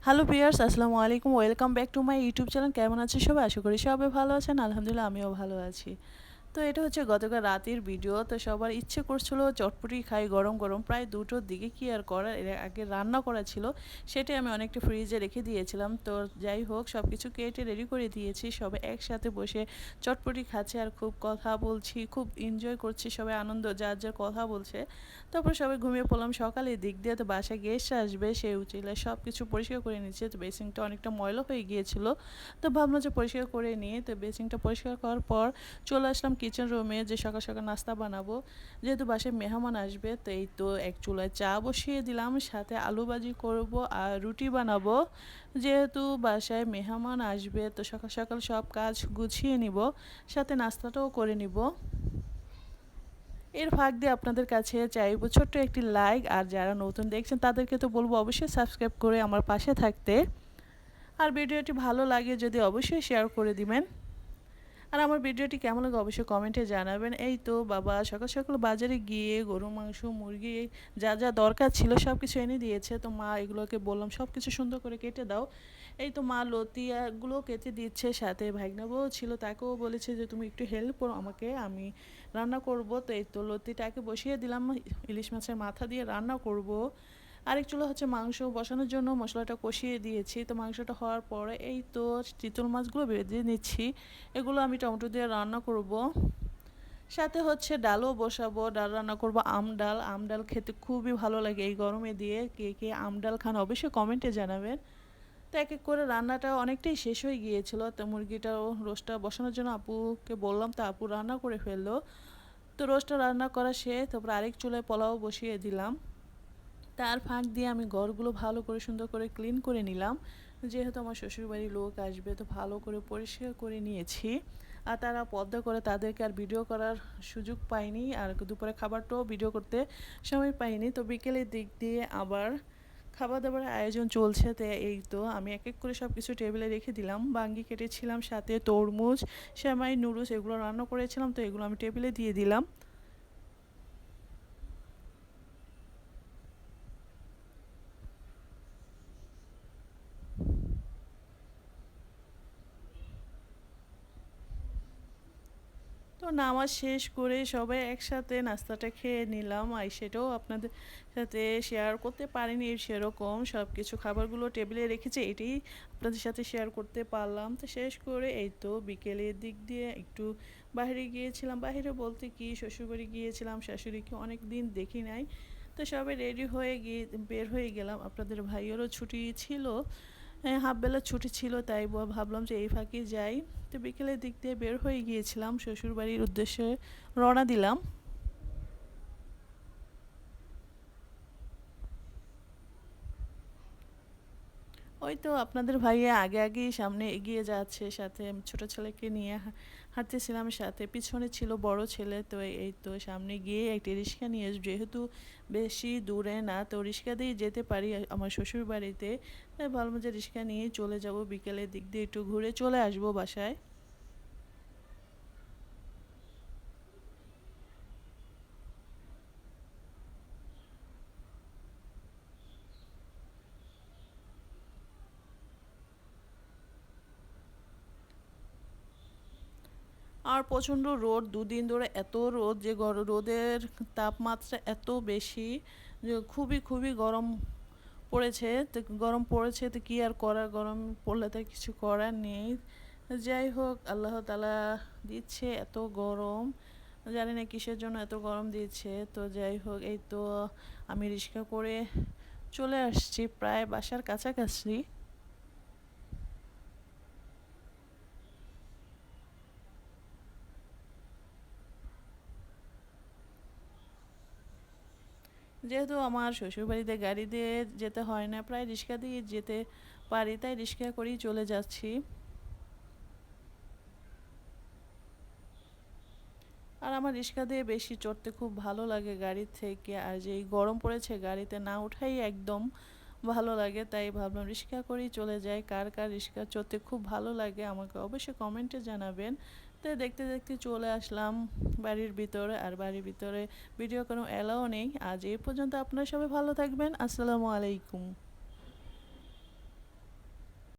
Hello viewers, আসসালামু আলাইকুম। Welcome back to my YouTube channel. কেমন আছেন সবাই? আশা করি সবাই ভালো আছেন। আলহামদুলিল্লাহ আমিও ভালো আছি। তো এটা হচ্ছে গতকাল রাতের ভিডিও। তো সবার ইচ্ছে করছিল চটপটি খাই গরম গরম। প্রায় ২টোর দিকে কি আর করার, এর আগে রান্না করা ছিল, সেটাই আমি অনেকটা ফ্রিজে রেখে দিয়েছিলাম। তো যাই হোক, সব কিছু কেটে রেডি করে দিয়েছি। সবাই একসাথে বসে চটপটি খাচ্ছে আর খুব কথা বলছি, খুব এনজয় করছি, সবাই আনন্দ যার যার কথা বলছে। তারপর সবাই ঘুমিয়ে পড়লাম। সকালে দিক দিয়ে তো বাসায় গেস্ট আসবে, সেই উচিলে সব কিছু পরিষ্কার করে নিচ্ছে। তো বেসিংটা অনেকটা ময়লা হয়ে গিয়েছিল, তো ভাবলাম যে পরিষ্কার করে নিয়ে, তো বেসিংটা পরিষ্কার করার পর চলে আসলাম কিচেন রুমে, যে সকাল সকাল নাস্তা বানাবো, যেহেতু বাসায় মেহমান আসবে। তো এই তো এক চুলায় চা বসিয়ে দিলাম, সাথে আলু ভাজি করব আর রুটি বানাবো। যেহেতু বাসায় মেহমান আসবে, তো সকাল সকাল সব কাজ গুছিয়ে নিব, সাথে নাস্তাটাও করে নিব। এর ফাঁক দিয়ে আপনাদের কাছে চাইবো ছোট্ট একটি লাইক, আর যারা নতুন দেখছেন তাদেরকে তো বলবো অবশ্যই সাবস্ক্রাইব করে আমার পাশে থাকতে। আর ভিডিওটি ভালো লাগে যদি অবশ্যই শেয়ার করে দিবেন। আর আমার ভিডিওটি কেমন লাগে অবশ্যই কমেন্টে জানাবেন। এই তো বাবা সকাল সকাল বাজারে গিয়ে গরু মাংস, মুরগি যা যা দরকার ছিল সব কিছু এনে দিয়েছে। তো মা এগুলোকে বললাম সব কিছু সুন্দর করে কেটে দাও। এই তো মা লতিয়াগুলো কেটে দিচ্ছে, সাথে ভাগনাবও ছিল, তাকেও বলেছে যে তুমি একটু হেল্প করো আমাকে, আমি রান্না করব। তো এই তো লতিটাকে বসিয়ে দিলাম, ইলিশ মাছের মাথা দিয়ে রান্না করব। আরেক চুলা হচ্ছে মাংস বসানোর জন্য মশলাটা কষিয়ে দিয়েছি। তো মাংসটা হওয়ার পরে এই তো চিতল মাছগুলো ভেজে নিচ্ছি, এগুলো আমি টমেটো দিয়ে রান্না করব। সাথে হচ্ছে ডালও বসাবো, ডাল রান্না করব আম ডাল। আম ডাল খেতে খুবই ভালো লাগে এই গরমে দিয়ে। কে কে আম ডাল খান অবশ্যই কমেন্টে জানাবেন। তো এক এক করে রান্নাটা অনেকটাই শেষ হয়ে গিয়েছিল। তো মুরগিটাও রোস্টটা বসানোর জন্য আপুকে বললাম, তো আপু রান্না করে ফেললো। তো রোস্টটা রান্না করা শেষ, তারপর আরেক চুলায় পোলাও বসিয়ে দিলাম। তার ফাঁক দিয়ে আমি ঘরগুলো ভালো করে সুন্দর করে ক্লিন করে নিলাম, যেহেতু আমার শ্বশুরবাড়ির লোক আসবে, তো ভালো করে পরিষ্কার করে নিয়েছি। আর তারা পর্দা করে, তাদেরকে আর ভিডিও করার সুযোগ পাইনি, আর দুপুরে খাবারটাও ভিডিও করতে সময় পাইনি। তো বিকেলের দিক দিয়ে আবার খাবার দাবার আয়োজন চলছে। তো এই তো আমি এক এক করে সব কিছু টেবিলে রেখে দিলাম। বাঙ্গি কেটেছিলাম, সাথে তরমুজ, সেমাই, নুডলস এগুলো রান্না করেছিলাম, তো এগুলো আমি টেবিলে দিয়ে দিলাম। তো নামাজ শেষ করে সবাই একসাথে নাস্তাটা খেয়ে নিলাম। আর সেটাও আপনাদের সাথে শেয়ার করতে পারিনি, সেরকম সব কিছু খাবারগুলো টেবিলে রেখেছে, এটাই আপনাদের সাথে শেয়ার করতে পারলাম। তো শেষ করে এই তো বিকেলের দিক দিয়ে একটু বাইরে গিয়েছিলাম। বাইরে বলতে কি, শ্বশুরবাড়ি গিয়েছিলাম, শাশুড়িকে অনেক দিন দেখি নাই। তো সবাই রেডি হয়ে গিয়ে বের হয়ে গেলাম। আপনাদের ভাইয়েরও ছুটি ছিল, হ্যাঁ হাফ বেলা ছুটি ছিল, তাই ভাবলাম যে এই ফাঁকে যাই। তো বিকেলের দিক দিয়ে বের হয়ে গিয়েছিলাম, শ্বশুরবাড়ির উদ্দেশ্যে রওনা দিলাম। ওই তো আপনাদের ভাইয়া আগে আগেই সামনে এগিয়ে যাচ্ছে, সাথে ছোট ছেলেকে নিয়ে হাঁটতেছিলাম, সাথে পিছনে ছিল বড় ছেলে। তো এই তো সামনে গিয়ে একটি রিক্সা নিয়ে, যেহেতু বেশি দূরে না, তো রিক্সা দিয়ে যেতে পারি আমার শ্বশুর বাড়িতে। তাই ভাবলাম যে রিক্সা নিয়ে চলে যাব, বিকেলের দিক দিয়ে একটু ঘুরে চলে আসবো বাসায়। আর প্রচণ্ড রোদ, দুদিন ধরে এত রোদ যে রোদের তাপমাত্রা এত বেশি যে খুবই খুবই গরম পড়েছে। তো গরম পড়েছে, তো কী আর করার, গরম পড়লে তো কিছু করার নেই। যাই হোক, আল্লাহ তাআলা দিচ্ছে এত গরম, জানি না কিসের জন্য এত গরম দিচ্ছে। তো যাই হোক, এই তো আমি রিক্সা করে চলে আসছি প্রায় বাসার কাছাকাছি। যেহেতু আমার শ্বশুরবাড়িতে গাড়ি দিয়ে যেতে হয় না, প্রায় রিক্সা দিয়ে যেতে পারি, তাই রিক্সা করেই চলে যাচ্ছি। আর আমার রিক্সা দিয়ে বেশি চড়তে খুব ভালো লাগে গাড়ির থেকে, আর যেই গরম পড়েছে গাড়িতে না ওঠাই একদম ভালো লাগে। তাই ভাবলাম রিক্সা করেই চলে যাই। কার কার রিক্সা চড়তে খুব ভালো লাগে আমাকে অবশ্যই কমেন্টে জানাবেন। তো দেখতে দেখতে চলে আসলাম বাড়ির ভিতরে, আর বাড়ির ভিতরে ভিডিও কোনো অ্যালাও নেই। আজ এই পর্যন্ত, আপনারা সবাই ভালো থাকবেন। আসসালামু আলাইকুম।